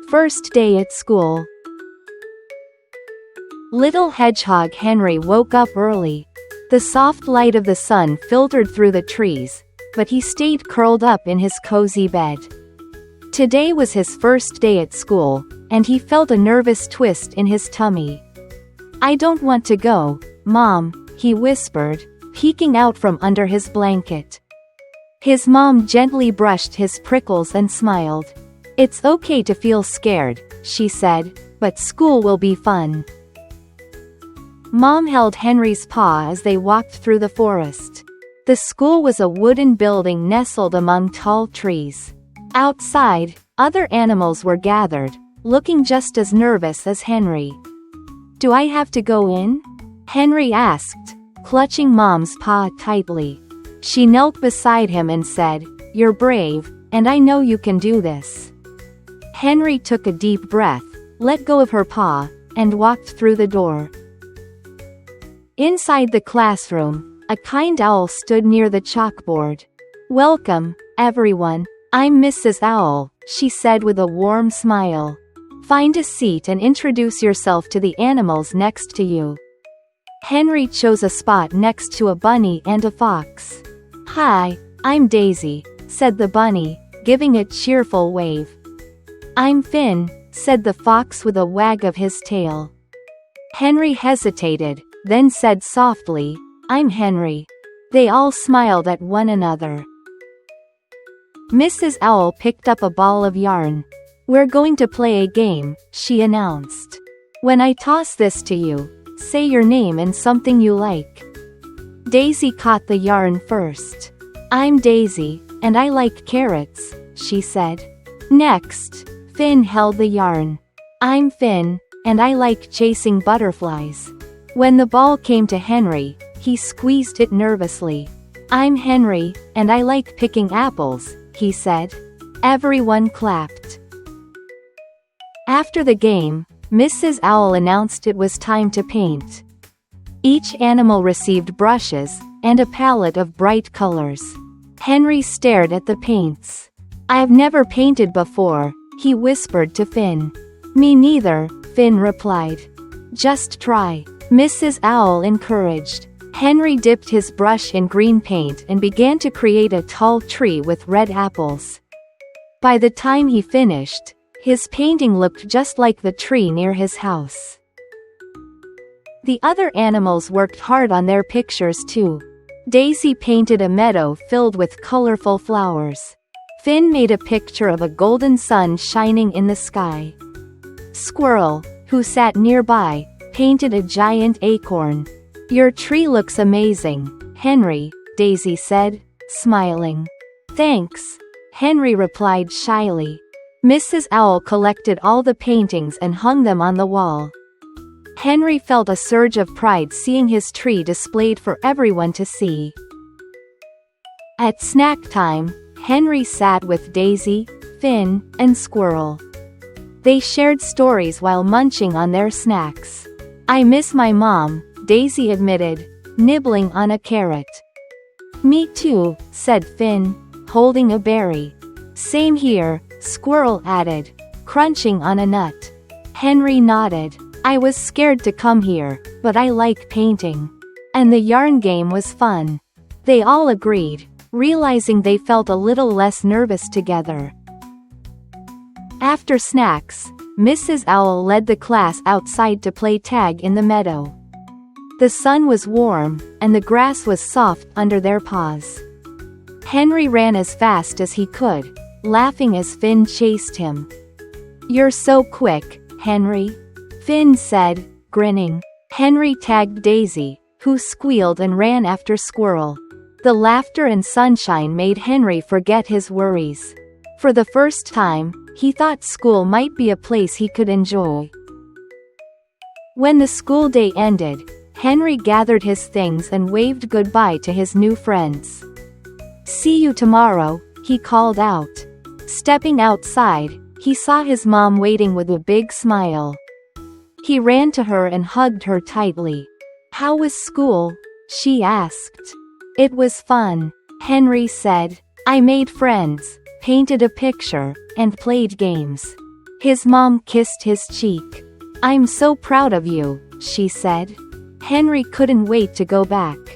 First day at school. Little hedgehog Henry woke up early. The soft light of the sun filtered through the trees, but he stayed curled up in his cozy bed. Today was his first day at school, and he felt a nervous twist in his tummy. "I don't want to go, Mom," he whispered, peeking out from under his blanket. His mom gently brushed his prickles and smiled. "It's okay to feel scared," she said, "but school will be fun." Mom held Henry's paw as they walked through the forest. The school was a wooden building nestled among tall trees. Outside, other animals were gathered, looking just as nervous as Henry. "Do I have to go in?" Henry asked, clutching Mom's paw tightly. She knelt beside him and said, "You're brave, and I know you can do this." Henry took a deep breath, let go of her paw, and walked through the door. Inside the classroom, a kind owl stood near the chalkboard. "Welcome, everyone. I'm Mrs. Owl," she said with a warm smile. "Find a seat and introduce yourself to the animals next to you." Henry chose a spot next to a bunny and a fox. "Hi, I'm Daisy," said the bunny, giving a cheerful wave. "I'm Finn," said the fox with a wag of his tail. Henry hesitated, then said softly, "I'm Henry." They all smiled at one another. Mrs. Owl picked up a ball of yarn. "We're going to play a game," she announced. "When I toss this to you, say your name and something you like." Daisy caught the yarn first. "I'm Daisy, and I like carrots," she said. Next, Finn held the yarn. "I'm Finn, and I like chasing butterflies." When the ball came to Henry, he squeezed it nervously. "I'm Henry, and I like picking apples," he said. Everyone clapped. After the game, Mrs. Owl announced it was time to paint. Each animal received brushes, and a palette of bright colors. Henry stared at the paints. "I've never painted before," he whispered to Finn. "Me neither," Finn replied. "Just try," Mrs. Owl encouraged. Henry dipped his brush in green paint and began to create a tall tree with red apples. By the time he finished, his painting looked just like the tree near his house. The other animals worked hard on their pictures too. Daisy painted a meadow filled with colorful flowers. Finn made a picture of a golden sun shining in the sky. Squirrel, who sat nearby, painted a giant acorn. "Your tree looks amazing, Henry," Daisy said, smiling. "Thanks," Henry replied shyly. Mrs. Owl collected all the paintings and hung them on the wall. Henry felt a surge of pride seeing his tree displayed for everyone to see. At snack time, Henry sat with Daisy, Finn, and Squirrel. They shared stories while munching on their snacks. "I miss my mom," Daisy admitted, nibbling on a carrot. "Me too," said Finn, holding a berry. "Same here," Squirrel added, crunching on a nut. Henry nodded. "I was scared to come here, but I like painting. And the yarn game was fun." They all agreed, realizing they felt a little less nervous together. After snacks, Mrs. Owl led the class outside to play tag in the meadow. The sun was warm, and the grass was soft under their paws. Henry ran as fast as he could, laughing as Finn chased him. "You're so quick, Henry," Finn said, grinning. Henry tagged Daisy, who squealed and ran after Squirrel. The laughter and sunshine made Henry forget his worries. For the first time, he thought school might be a place he could enjoy. When the school day ended, Henry gathered his things and waved goodbye to his new friends. "See you tomorrow," he called out. Stepping outside, he saw his mom waiting with a big smile. He ran to her and hugged her tightly. "How was school?" she asked. "It was fun," Henry said. "I made friends, painted a picture, and played games." His mom kissed his cheek. "I'm so proud of you," she said. Henry couldn't wait to go back.